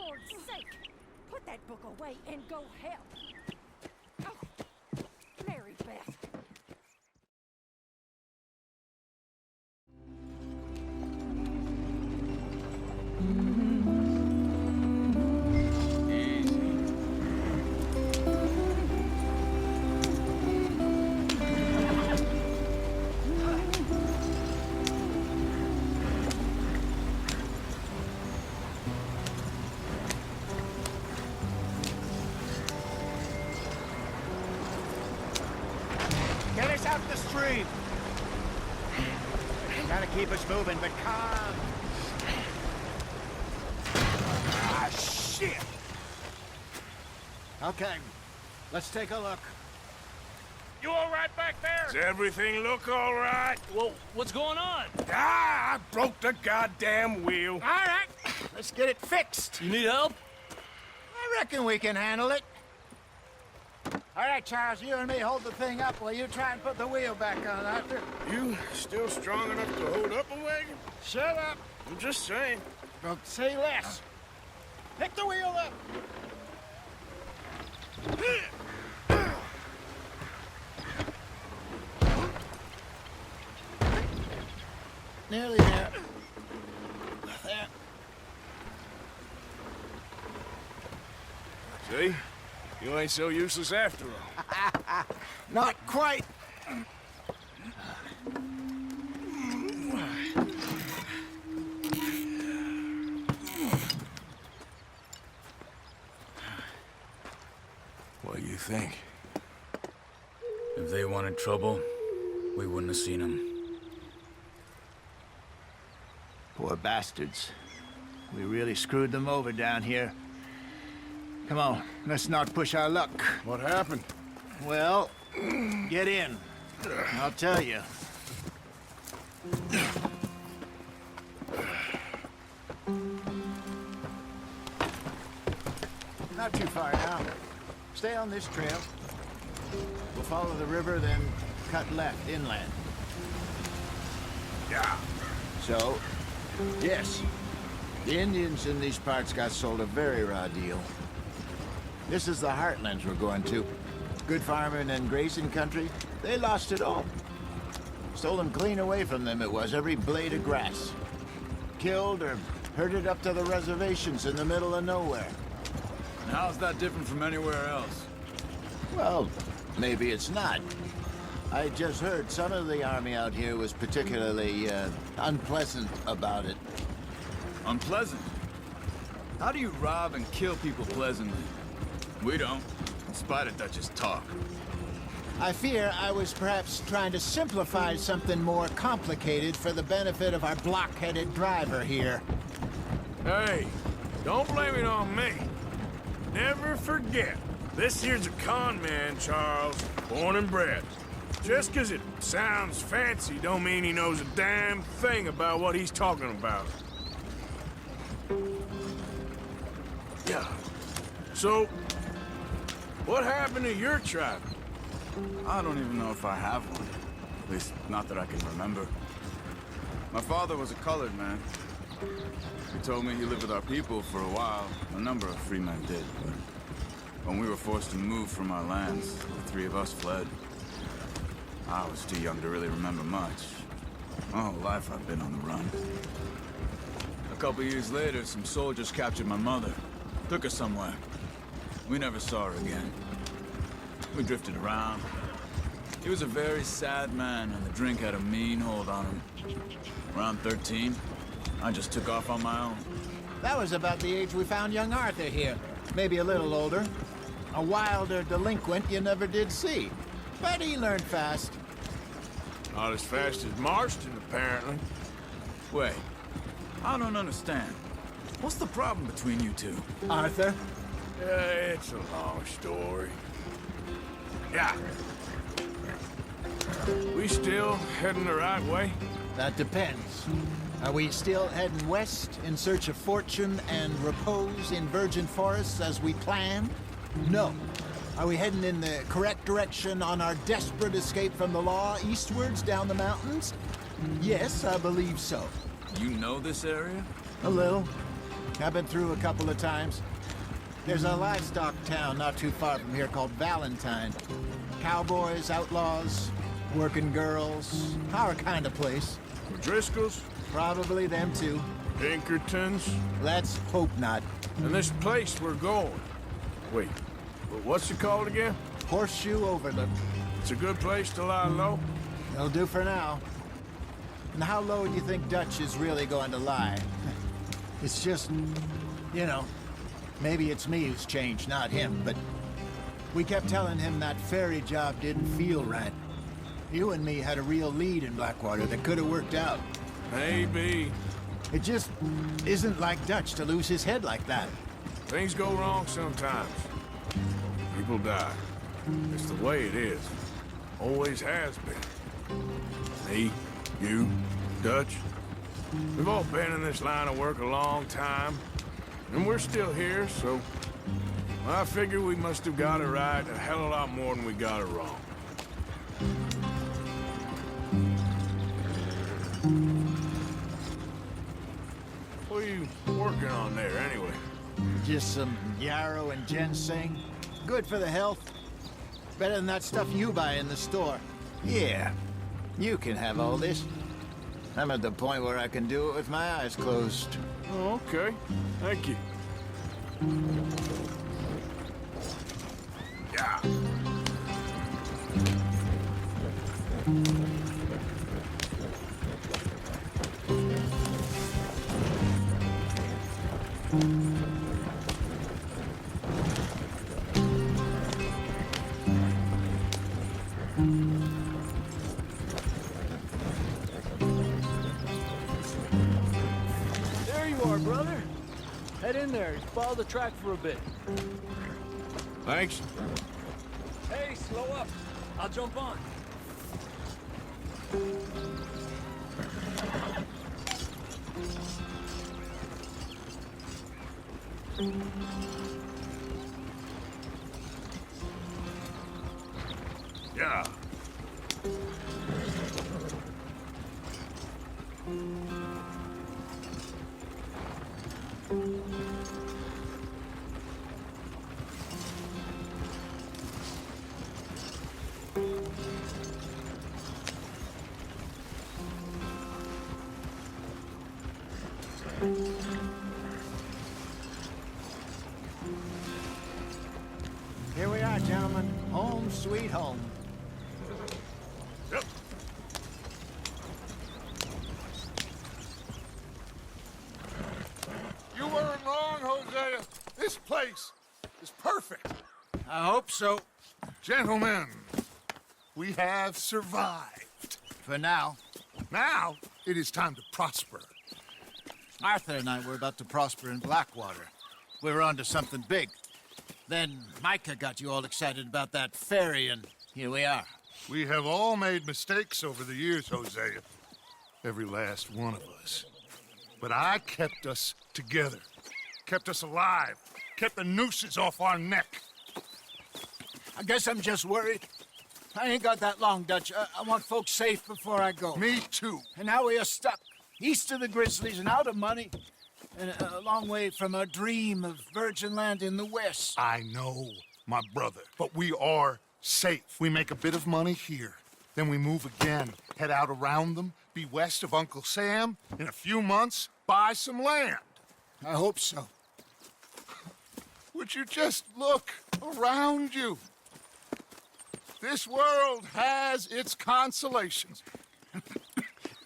Lord's sake! Put that book away and go help! Oh, Mary Beth. Get us out the stream! Gotta keep us moving, but calm. Ah, shit! Okay, let's take a look. You all right back there? Does everything look all right? Well, what's going on? Ah, I broke the goddamn wheel. All right, let's get it fixed. You need help? I reckon we can handle it. All right, Charles, you and me hold the thing up while you try and put the wheel back on, Arthur. You still strong enough to hold up a wagon? Shut up. I'm just saying. Don't say less. Pick the wheel up. Nearly there. There. See? You ain't so useless after all. Not quite. What do you think? If they wanted trouble, we wouldn't have seen them. Poor bastards. We really screwed them over down here. Come on, let's not push our luck. What happened? Well, get in. I'll tell you. Not too far now. Stay on this trail. We'll follow the river, then cut left inland. Yeah. So, yes, the Indians in these parts got sold a very raw deal. This is the heartlands we're going to. Good farming and grazing country, they lost it all. Stolen clean away from them it was, every blade of grass. Killed or herded up to the reservations in the middle of nowhere. And how's that different from anywhere else? Well, maybe it's not. I just heard some of the army out here was particularly, unpleasant about it. Unpleasant? How do you rob and kill people pleasantly? We don't, in spite of Dutch's talk. I fear I was perhaps trying to simplify something more complicated for the benefit of our block-headed driver here. Hey, don't blame it on me. Never forget, this here's a con man, Charles, born and bred. Just 'cause it sounds fancy don't mean he knows a damn thing about what he's talking about. Yeah. So, what happened to your tribe? I don't even know if I have one. At least, not that I can remember. My father was a colored man. He told me he lived with our people for a while. A number of free men did, but when we were forced to move from our lands, the three of us fled. I was too young to really remember much. My whole life I've been on the run. A couple years later, some soldiers captured my mother. Took her somewhere. We never saw her again. We drifted around. He was a very sad man, and the drink had a mean hold on him. Around 13, I just took off on my own. That was about the age we found young Arthur here. Maybe a little older. A wilder delinquent you never did see. But he learned fast. Not as fast as Marston, apparently. Wait, I don't understand. What's the problem between you two? Arthur? It's a long story. Yeah. We still heading the right way? That depends. Are we still heading west in search of fortune and repose in virgin forests as we planned? No. Are we heading in the correct direction on our desperate escape from the law eastwards down the mountains? Yes, I believe so. You know this area? A little. I've been through a couple of times. There's a livestock town not too far from here called Valentine. Cowboys, outlaws, working girls, our kind of place. O'Driscoll's, Probably them too. Pinkertons, Let's hope not. and this place we're going. Wait, what's it called again? Horseshoe Overlook. It's a good place to lie low. It'll do for now. And how low do you think Dutch is really going to lie? It's just, you know, maybe it's me who's changed, not him, but we kept telling him that ferry job didn't feel right. You and me had a real lead in Blackwater that could have worked out. Maybe. It just isn't like Dutch to lose his head like that. Things go wrong sometimes. People die. It's the way it is. Always has been. Me, you, Dutch. We've all been in this line of work a long time. And we're still here, so... I figure we must have got it right a hell of a lot more than we got it wrong. What are you working on there, anyway? Just some yarrow and ginseng. Good for the health. Better than that stuff you buy in the store. Yeah, you can have all this. I'm at the point where I can do it with my eyes closed. Oh, okay. Thank you. Yeah. There you are, brother. Head in there. Follow the track for a bit. Thanks. Hey, slow up. I'll jump on. Yeah. Here we are, gentlemen. Home sweet home. Yep. You weren't wrong, Hosea. This place is perfect. I hope so. Gentlemen, we have survived. For now. Now, it is time to prosper. Arthur and I were about to prosper in Blackwater. We were on to something big. Then Micah got you all excited about that ferry, and here we are. We have all made mistakes over the years, Hosea. Every last one of us. But I kept us together. Kept us alive. Kept the nooses off our neck. I guess I'm just worried. I ain't got that long, Dutch. I want folks safe before I go. Me too. And now we are stuck, east of the Grizzlies and out of money, and a long way from our dream of virgin land in the west. I know, my brother. But we are safe. We make a bit of money here. Then we move again, head out around them, be west of Uncle Sam. In a few months, buy some land. I hope so. Would you just look around you? This world has its consolations.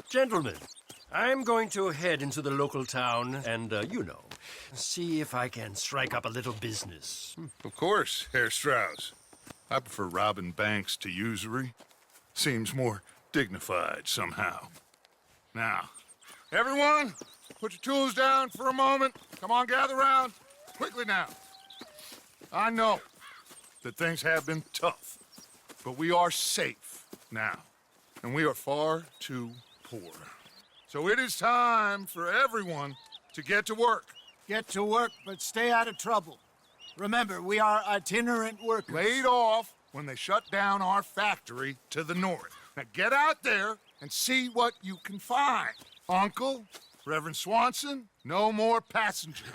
Gentlemen, I'm going to head into the local town and, see if I can strike up a little business. Of course, Herr Strauss. I prefer robbing banks to usury. Seems more dignified somehow. Now, everyone, put your tools down for a moment. Come on, gather round. Quickly now. I know that things have been tough, but we are safe now, and we are far too poor. So it is time for everyone to get to work. Get to work, but stay out of trouble. Remember, we are itinerant workers. Laid off when they shut down our factory to the north. Now get out there and see what you can find. Uncle, Reverend Swanson, no more passengers.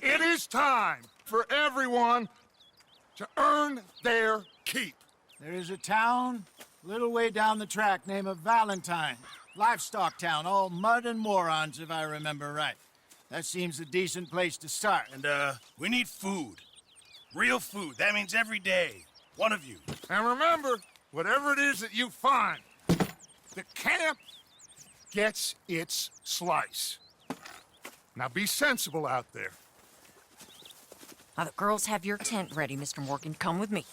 It is time for everyone to earn their keep. There is a town a little way down the track named Valentine. Livestock town, all mud and morons, if I remember right. That seems a decent place to start. And, we need food. Real food. That means every day. One of you. And remember, whatever it is that you find, the camp gets its slice. Now be sensible out there. Now, the girls have your tent ready, Mr. Morgan. Come with me.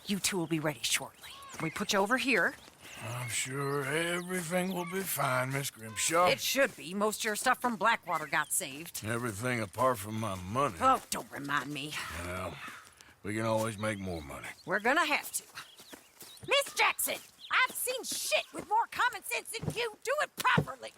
You two will be ready shortly. We put you over here. I'm sure everything will be fine, Miss Grimshaw. It should be. Most of your stuff from Blackwater got saved. Everything apart from my money. Oh, don't remind me. Well, we can always make more money. We're gonna have to. Miss Jackson, I've seen shit with more common sense than you. Do it properly.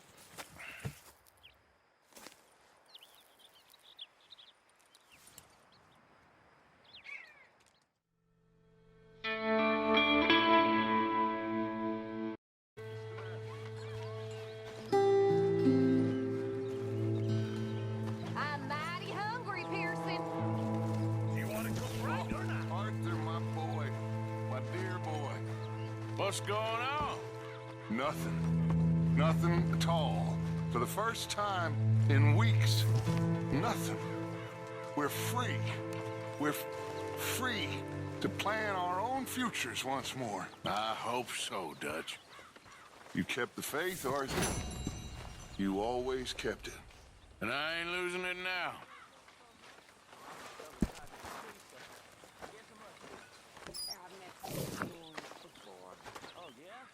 I'm mighty hungry, Pearson. You want to go right or not? Arthur, my boy, my dear boy. What's going on? Nothing. Nothing at all. For the first time in weeks, nothing. We're free. We're free to plan our own futures once more. I hope so, Dutch. You kept the faith, Arthur. You always kept it. And I ain't losing it now. Oh, yeah?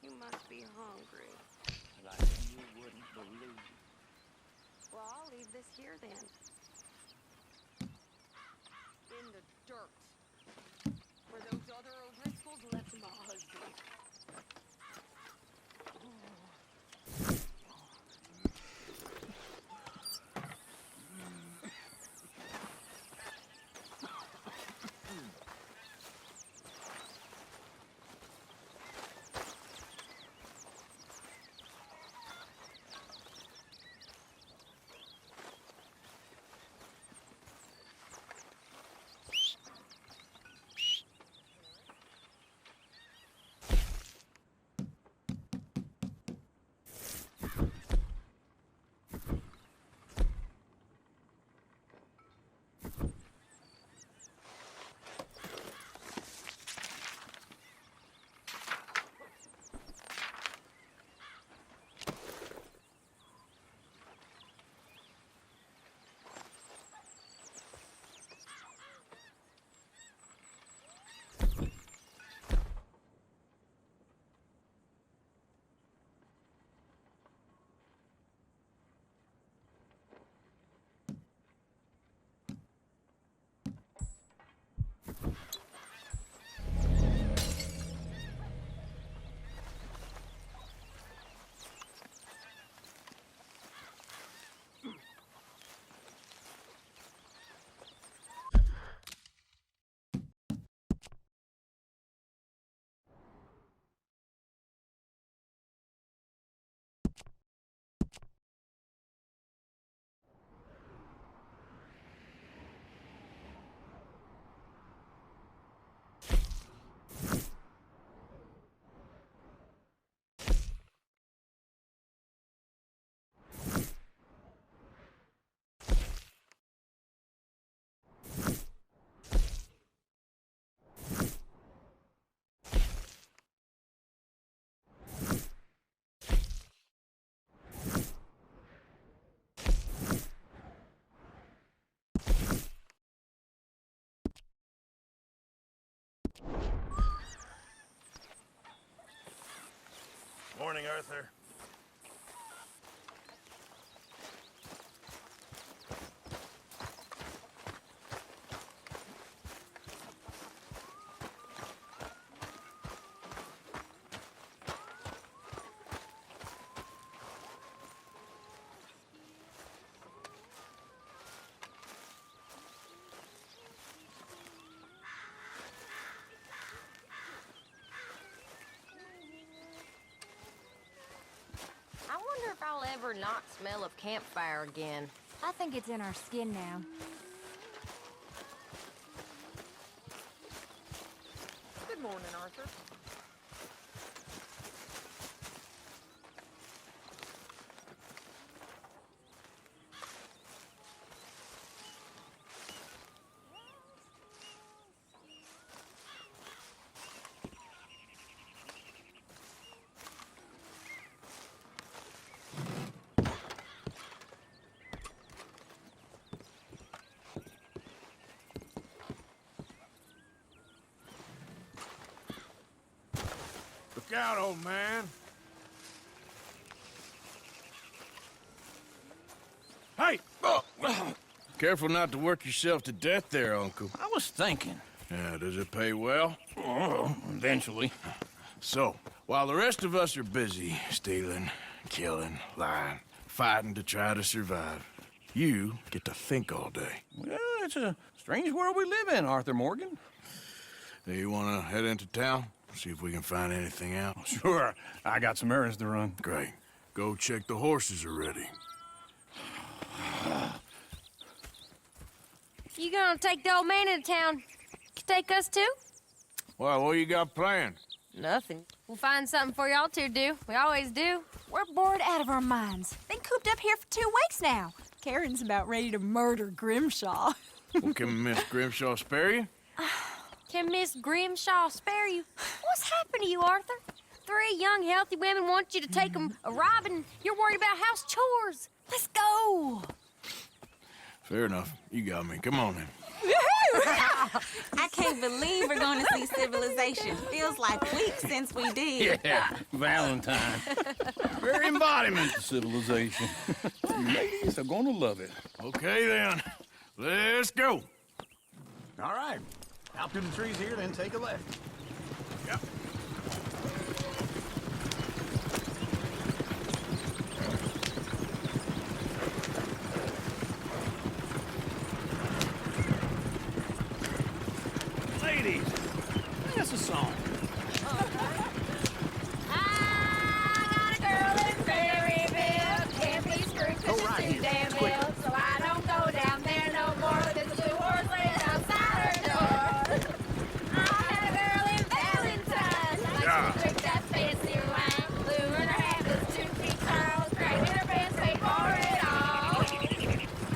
You must be hungry. Like you wouldn't believe. Well, I'll leave this here then. In the dirt. Where those other O'Driscolls left my husband. Morning, Arthur. if I'll ever not smell of campfire again. I think it's in our skin now. Good morning, Arthur. Look out, old man. Hey! Oh. Careful not to work yourself to death there, Uncle. I was thinking. Yeah, does it pay well? Oh, eventually. So, while the rest of us are busy stealing, killing, lying, fighting to try to survive, you get to think all day. Well, it's a strange world we live in, Arthur Morgan. Do you want to head into town? See if we can find anything out? Sure. I got some errands to run. Great. Go check the horses are ready. You gonna take the old man into town? Take us too? Well, what you got planned? Nothing. We'll find something for y'all to do. We always do. We're bored out of our minds. Been cooped up here for 2 weeks now. Karen's about ready to murder Grimshaw. Well, can Miss Grimshaw spare you? Can Miss Grimshaw spare you? What's happened to you, Arthur? 3 young, healthy women want you to take them a robbing. You're worried about house chores. Let's go. Fair enough. You got me. Come on then. I can't believe we're going to see civilization. Feels like weeks since we did. Yeah, Valentine. Very embodiment of civilization. You ladies are gonna love it. Okay then. Let's go. All right. Out through the trees here, then take a left. Yep. Ladies, that's a song. I got a girl in Berryville. Can't be screwed 'cause Go right she's too here. damn Quick. ill. So I don't go down there no more. There's a 2-horse laying outside her door. I had a girl in Valentine. Like Yeah. she drink that fancy wine. Blue in her hat was 2 feet tall. Crack in her pants, paid for it all.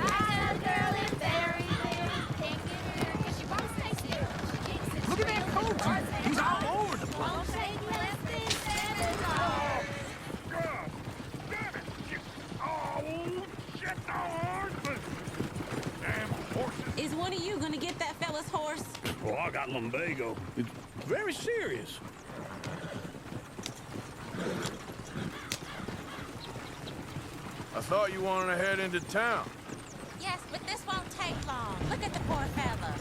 I had a girl in Berryville. Can't get her 'cause she won't stay still. She kicks and Look at that screams. coach. He's all over the place. Won't take less than 7 miles. God damn it! Oh, shit, the horses! Damn horses! Is one of you going to get that fella's horse? Oh, I got lumbago. It's very serious. I thought you wanted to head into town. Yes, but this won't take long. Look at the poor fella.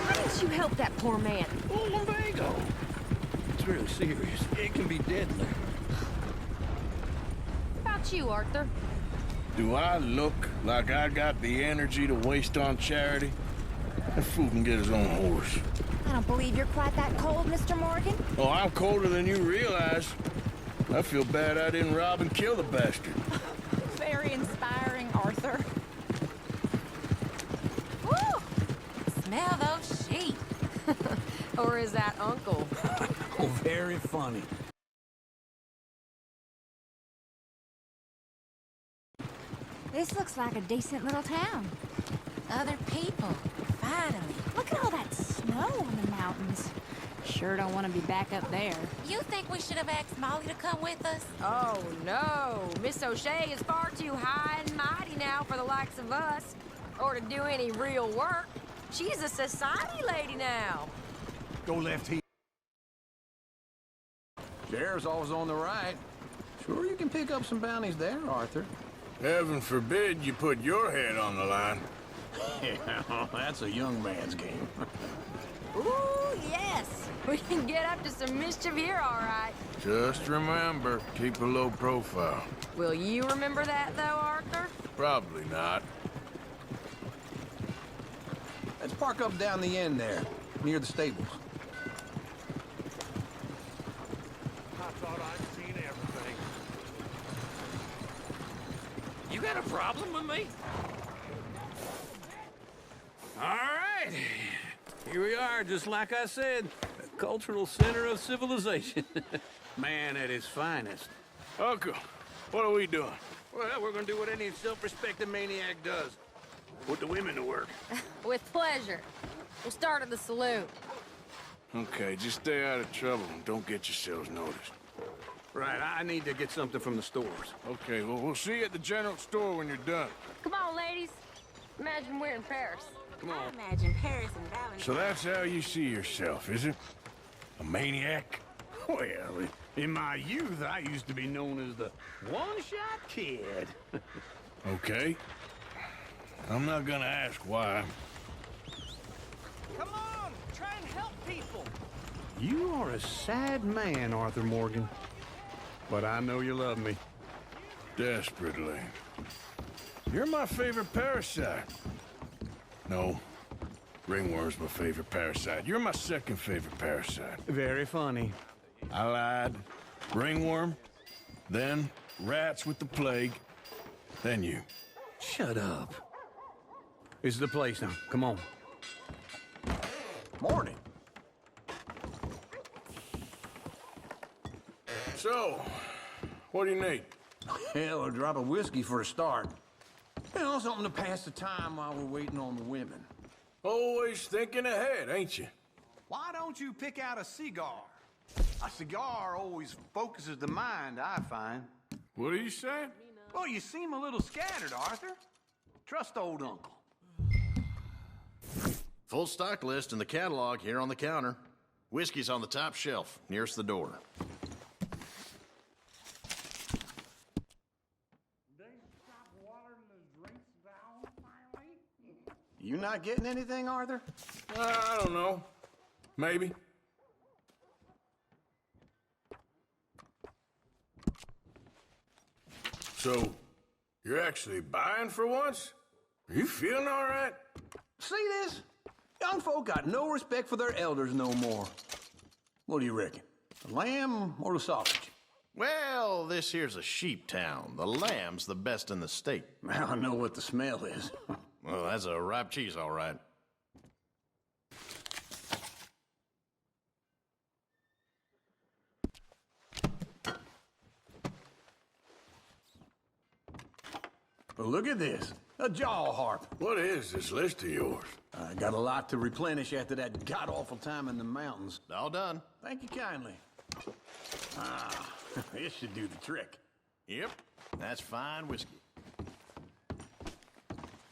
Why didn't you help that poor man? Oh, lumbago. It's really serious. It can be deadly. What about you, Arthur? Do I look like I got the energy to waste on charity? That fool can get his own horse. I don't believe you're quite that cold, Mr. Morgan. Oh, I'm colder than you realize. I feel bad I didn't rob and kill the bastard. Very inspiring, Arthur. Woo! Smell those sheep. Or is that Uncle? Oh, very funny. This looks like a decent little town. Other people, finally. Look at all that snow on the mountains. Sure don't want to be back up there. You think we should have asked Molly to come with us? Oh, no. Miss O'Shea is far too high and mighty now for the likes of us. Or to do any real work. She's a society lady now. Go left here. Sheriff's always on the right. Sure you can pick up some bounties there, Arthur. Heaven forbid you put your head on the line. Yeah, that's a young man's game. Ooh, yes. We can get up to some mischief here, all right. Just remember, keep a low profile. Will you remember that, though, Arthur? Probably not. Let's park up down the end there, near the stables. got a problem with me? All right. Here we are, just like I said. The cultural center of civilization. Man at his finest. Uncle, what are we doing? Well, we're gonna do what any self-respecting maniac does. Put the women to work. With pleasure. We'll start at the saloon. Okay, just stay out of trouble and don't get yourselves noticed. Right, I need to get something from the stores. Okay, well, we'll see you at the general store when you're done. Come on, ladies. Imagine we're in Paris. Come I on. imagine Paris and Valentine. So that's how you see yourself, is it? A maniac? Well, in my youth, I used to be known as the one-shot kid. Okay. I'm not gonna ask why. Come on, try and help people. You are a sad man, Arthur Morgan. But I know you love me. Desperately. You're my favorite parasite. No. Ringworm's my favorite parasite. You're my second favorite parasite. Very funny. I lied. Ringworm. Then rats with the plague. Then you. Shut up. This is the place now. Come on. Morning. So, what do you need? Hell, a drop of whiskey for a start. You know, something to pass the time while we're waiting on the women. Always thinking ahead, ain't you? Why don't you pick out a cigar? A cigar always focuses the mind, I find. What are you saying? Well, you seem a little scattered, Arthur. Trust old uncle. Full stock list in the catalog here on the counter. Whiskey's on the top shelf, nearest the door. You not getting anything, Arthur? I don't know. Maybe. So, you're actually buying for once? Are you feeling all right? See this? Young folk got no respect for their elders no more. What do you reckon? The lamb or the sausage? Well, this here's a sheep town. The lamb's the best in the state. I know what the smell is. Well, that's a ripe cheese, all right. Well, look at this. A jaw harp. What is this list of yours? I got a lot to replenish after that god-awful time in the mountains. All done. Thank you kindly. Ah, this should do the trick. Yep, that's fine whiskey.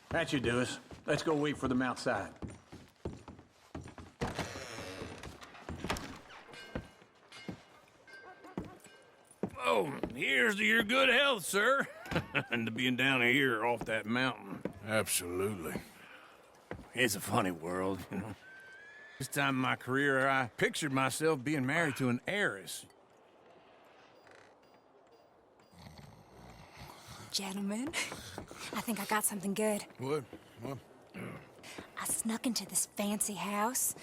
That should do us. Let's go wait for them outside. Oh, here's to your good health, sir. And to being down here off that mountain. Absolutely. It's a funny world, you know. This time in my career, I pictured myself being married to an heiress. Gentlemen, I think I got something good. What? I snuck into this fancy house.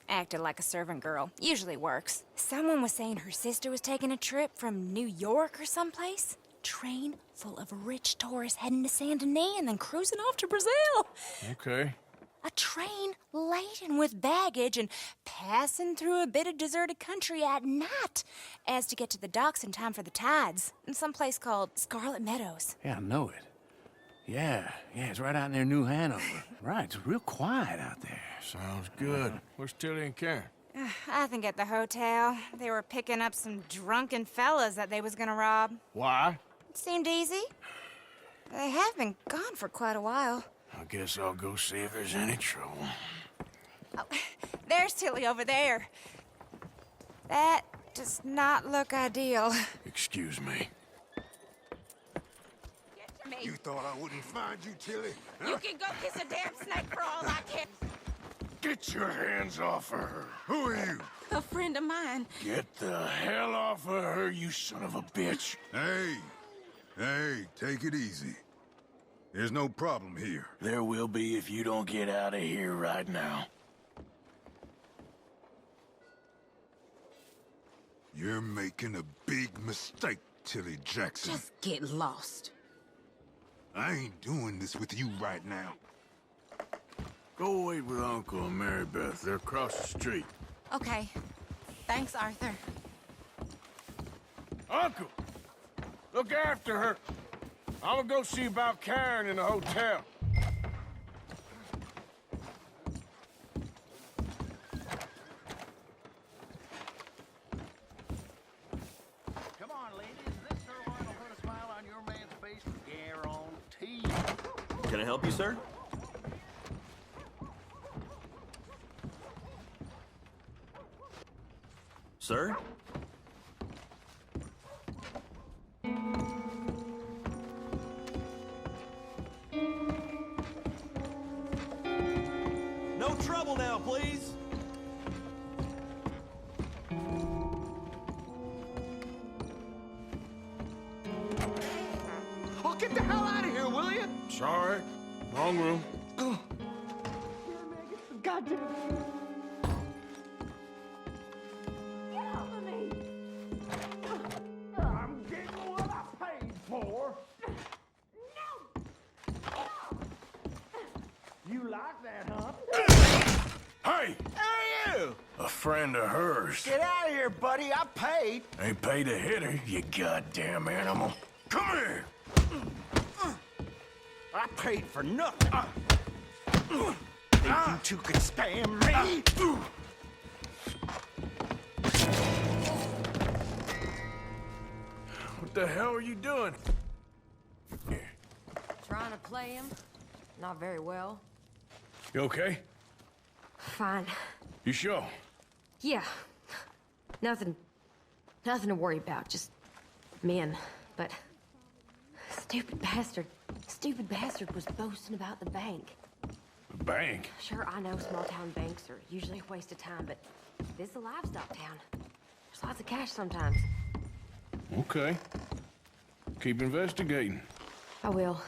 Acted like a servant girl. Usually works. Someone was saying her sister was taking a trip from New York or someplace. Train full of rich tourists heading to Saint Denis and then cruising off to Brazil. Okay. A train laden with baggage and passing through a bit of deserted country at night as to get to the docks in time for the tides in some place called Scarlet Meadows. Yeah, I know it. Yeah, it's right out near New Hanover. Right, it's real quiet out there. Sounds good. Where's Tilly and Karen? I think at the hotel. They were picking up some drunken fellas that they was gonna rob. Why? It seemed easy. They have been gone for quite a while. I guess I'll go see if there's any trouble. Oh, there's Tilly over there. That does not look ideal. Excuse me. You thought I wouldn't find you, Tilly? You can go kiss a damn snake for all I care. Get your hands off of her. Who are you? A friend of mine. Get the hell off of her, you son of a bitch. Hey, take it easy. There's no problem here. There will be if you don't get out of here right now. You're making a big mistake, Tilly Jackson. Just get lost. I ain't doing this with you right now. Go wait with Uncle and Mary Beth. They're across the street. Okay. Thanks, Arthur. Uncle! Look after her. I'm gonna go see about Karen in the hotel. Come on, ladies. This sirloin will put a smile on your man's face. Guarantee. Can I help you, sir? Sir? No trouble now, please. Oh, get the hell out of here, will you? Sorry. Wrong room. Goddamn. I'm getting what I paid for. You like that, huh? Hey! Who are you? A friend of hers. Get out of here, buddy. I paid. Ain't paid to hit her, you goddamn animal. Come here! I paid for nothing. Think you two could spam me? What the hell are you doing? Trying to play him? Not very well. You okay? Fine. You sure? Yeah. Nothing to worry about, just men. But stupid bastard was boasting about the bank. The bank? Sure, I know small town banks are usually a waste of time, but this is a livestock town. There's lots of cash sometimes. Okay. Keep investigating. I will.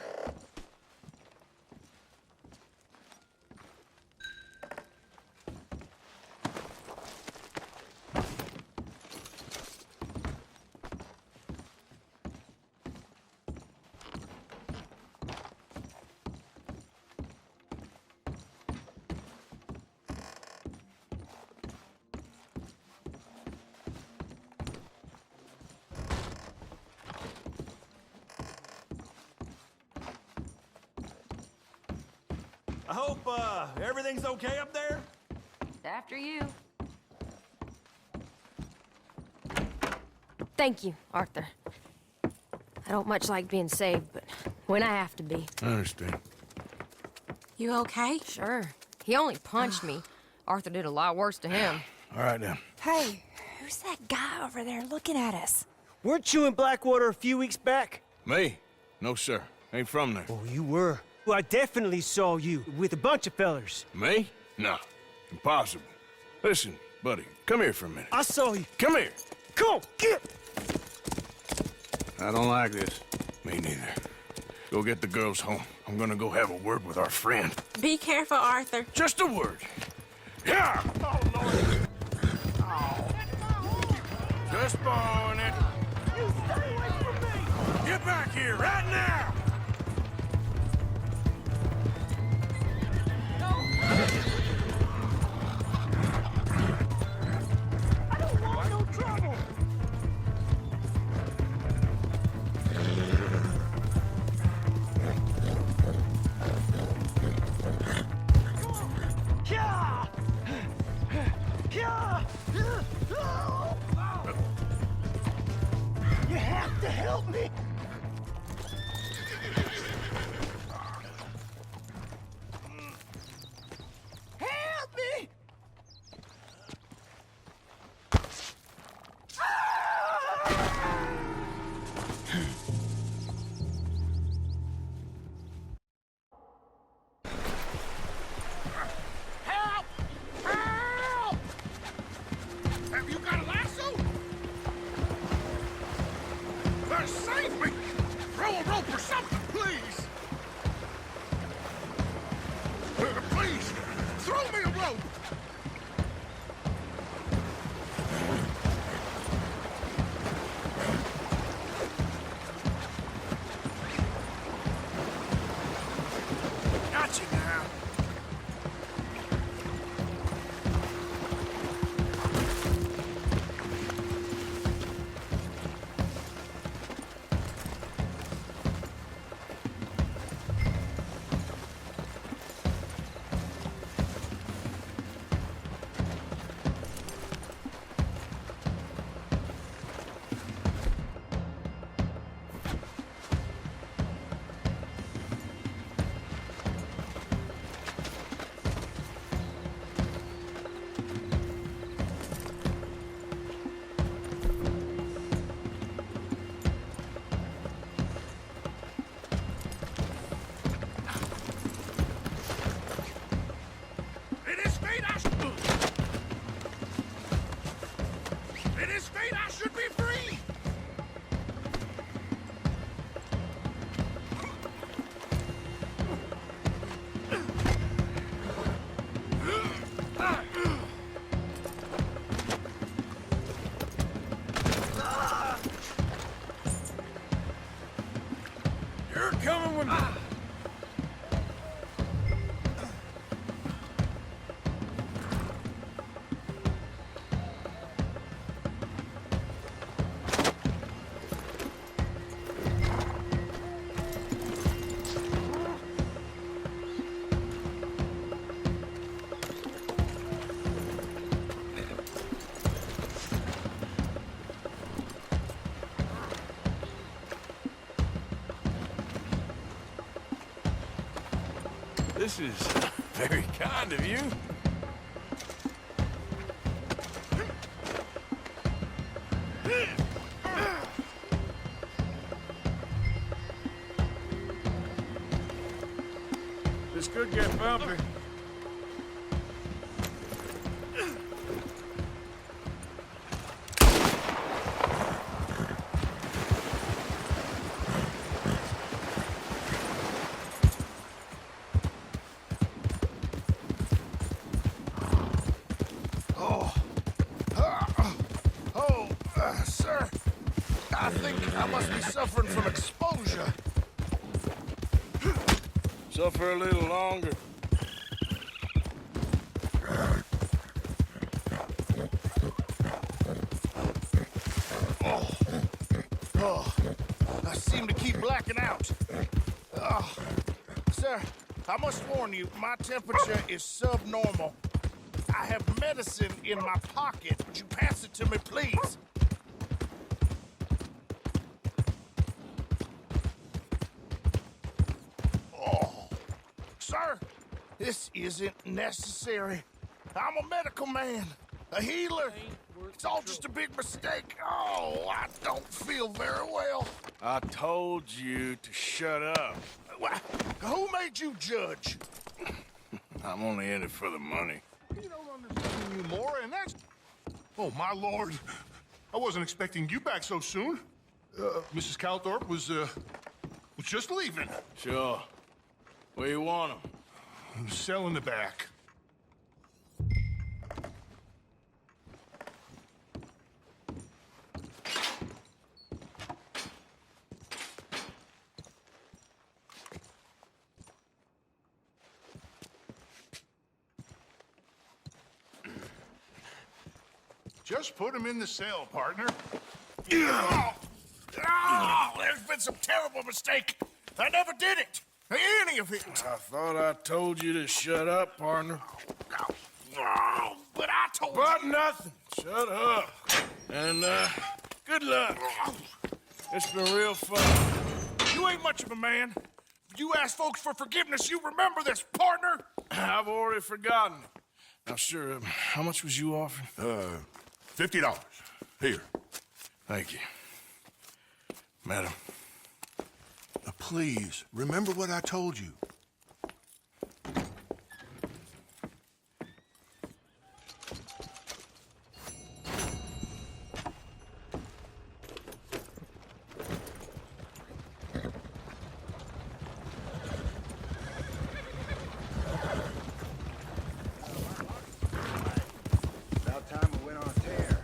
I hope, everything's okay up there? After you. Thank you, Arthur. I don't much like being saved, but when I have to be. I understand. You okay? Sure. He only punched me. Arthur did a lot worse to him. All right, then. Hey, who's that guy over there looking at us? Weren't you in Blackwater a few weeks back? Me? No, sir. Ain't from there. Oh, you were. Well, I definitely saw you with a bunch of fellers. Me? No. Impossible. Listen, buddy, come here for a minute. I saw you. Come here. Come on, get! I don't like this. Me neither. Go get the girls home. I'm gonna go have a word with our friend. Be careful, Arthur. Just a word. Yeah! Oh, Lord. Oh. Just borrowing it. You stay away from me! Get back here right now! I don't want no trouble! Yeah! Yeah! You have to help me! Help me! Help! Help! Have you got a lasso? Save me! Throw a rope or something, please! Please, throw me a rope! You're coming with me. This is very kind of you. This could get bumpy. Sir, I think I must be suffering from exposure. Suffer a little longer. Oh, I seem to keep blacking out. Sir, I must warn you, my temperature is subnormal. I have medicine in my pocket. Would you pass it to me, please? Oh, sir, this isn't necessary. I'm a medical man, a healer. It's all just a big mistake. Oh, I don't feel very well. I told you to shut up. Who made you judge? I'm only in it for the money. You don't understand you more, and that's... Oh, my lord. I wasn't expecting you back so soon. Mrs. Calthorpe was just leaving. Sure. Where you want him? Cell in the back. Just put him in the cell, partner. Oh, there's been some terrible mistake. I never did it. Any of it. I thought I told you to shut up, partner. Oh, but I told you. But nothing. Shut up. And, good luck. It's been real fun. You ain't much of a man. You ask folks for forgiveness, you remember this, partner. I've already forgotten. Now, sure, how much was you offering? $50. Here. Thank you. Madam. Please, remember what I told you. About time we went on a tear.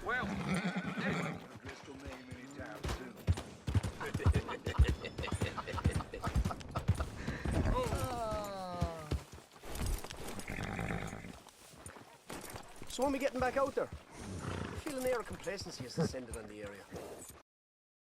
Well, Driscoll many times So when we getting back out there? I feel an air of complacency has descended on the area.